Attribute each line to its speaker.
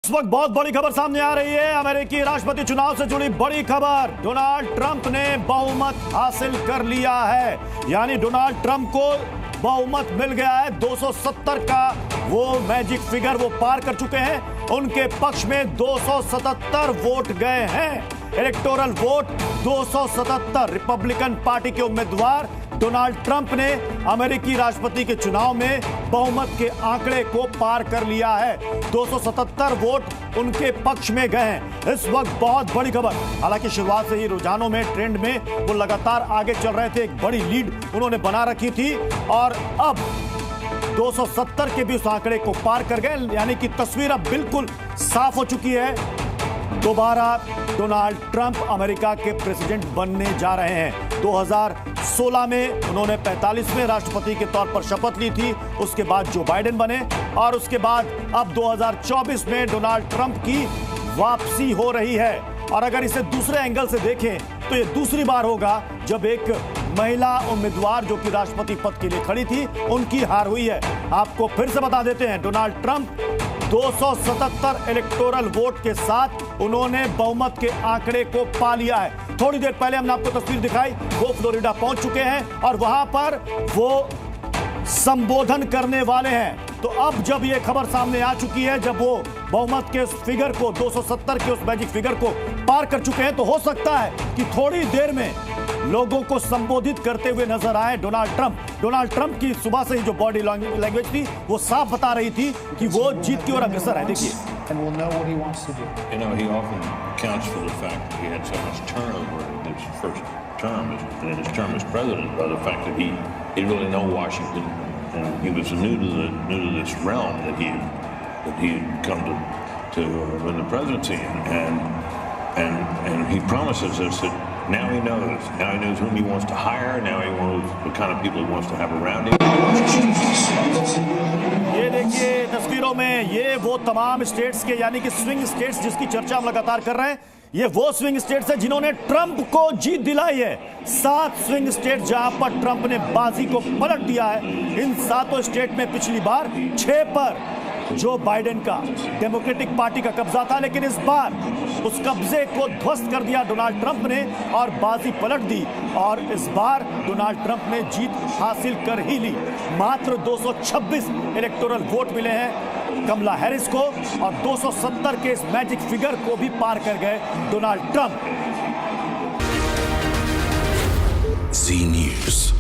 Speaker 1: इस वक्त बहुत बड़ी खबर सामने आ रही है। अमेरिकी राष्ट्रपति चुनाव से जुड़ी बड़ी खबर। डोनाल्ड ट्रंप ने बहुमत हासिल कर लिया है, यानी डोनाल्ड ट्रंप को बहुमत मिल गया है। 270 का वो मैजिक फिगर वो पार कर चुके हैं। उनके पक्ष में 277 वोट गए हैं। Electoral vote 277। रिपब्लिकन पार्टी के उम्मीदवार डोनाल्ड ट्रंप ने अमेरिकी राष्ट्रपति के चुनाव में बहुमत के आंकड़े को पार कर लिया है। 277 वोट उनके पक्ष में गए हैं। इस वक्त बहुत बड़ी खबर। हालांकि शुरुआत से ही रुझानों में, ट्रेंड में वो लगातार आगे चल रहे थे। एक बड़ी लीड उन्होंने बना रखी थी और अब 270 के भी उस आंकड़े को पार कर गए, यानी कि तस्वीर अब बिल्कुल साफ हो चुकी है। दोबारा डोनाल्ड ट्रंप अमेरिका के प्रेसिडेंट बनने जा रहे हैं। 2016 में उन्होंने 45वें राष्ट्रपति के तौर पर शपथ ली थी। उसके बाद जो बाइडेन बने और उसके बाद अब 2024 में डोनाल्ड ट्रंप की वापसी हो रही है। और अगर इसे दूसरे एंगल से देखें तो ये दूसरी बार होगा जब एक महिला उम्मीदवार जो कि राष्ट्रपति पद के लिए खड़ी थी, उनकी हार हुई है। आपको फिर से बता देते हैं, डोनाल्ड ट्रंप 277 इलेक्टोरल वोट के साथ उन्होंने बहुमत के आंकड़े को पा लिया है। थोड़ी देर पहले हमने आपको तस्वीर दिखाई, वो फ्लोरिडा पहुंच चुके हैं और वहां पर वो संबोधन करने वाले हैं। तो अब जब ये खबर सामने आ चुकी है, जब वो बहुमत के उस फिगर को, 270 के उस मैजिक फिगर को पार कर चुके हैं, तो हो सकता है कि थोड़ी देर में लोगों को संबोधित करते हुए नजर आए डोनाल्ड ट्रंप। डोनाल्ड ट्रंप की सुबह से ही जो बॉडी लैंग्वेज थी वो साफ बता रही थी कि वो जीत की ओर अग्रसर है। देखिए,
Speaker 2: and will know what he wants to do.
Speaker 3: You know, he often accounts for the fact that he had so much turnover in his first term, in his term as president, by the fact that he didn't really know Washington, and he was new to this realm that he had come to win the presidency, and he promises us that now he knows whom he wants to hire, now he knows what kind of people he wants to have around him.
Speaker 1: ये देखिए तस्वीरों में, ये वो तमाम states के, यानी कि स्विंग स्टेट्स जिसकी चर्चा हम लगातार कर रहे हैं, ये वो स्विंग स्टेट्स हैं जिन्होंने ट्रंप को जीत दिलाई है। 7 स्विंग स्टेट जहां पर ट्रंप ने बाजी को पलट दिया है। इन 7 स्टेट में पिछली बार 6 पर जो बाइडेन का डेमोक्रेटिक पार्टी का कब्जा था, लेकिन इस बार उस कब्जे को ध्वस्त कर दिया डोनाल्ड ट्रंप ने और बाजी पलट दी। और इस बार डोनाल्ड ट्रंप ने जीत हासिल कर ही ली। मात्र 226 इलेक्टोरल वोट मिले हैं कमला हैरिस को और 270 के इस मैजिक फिगर को भी पार कर गए डोनाल्ड ट्रंप।
Speaker 4: Z News.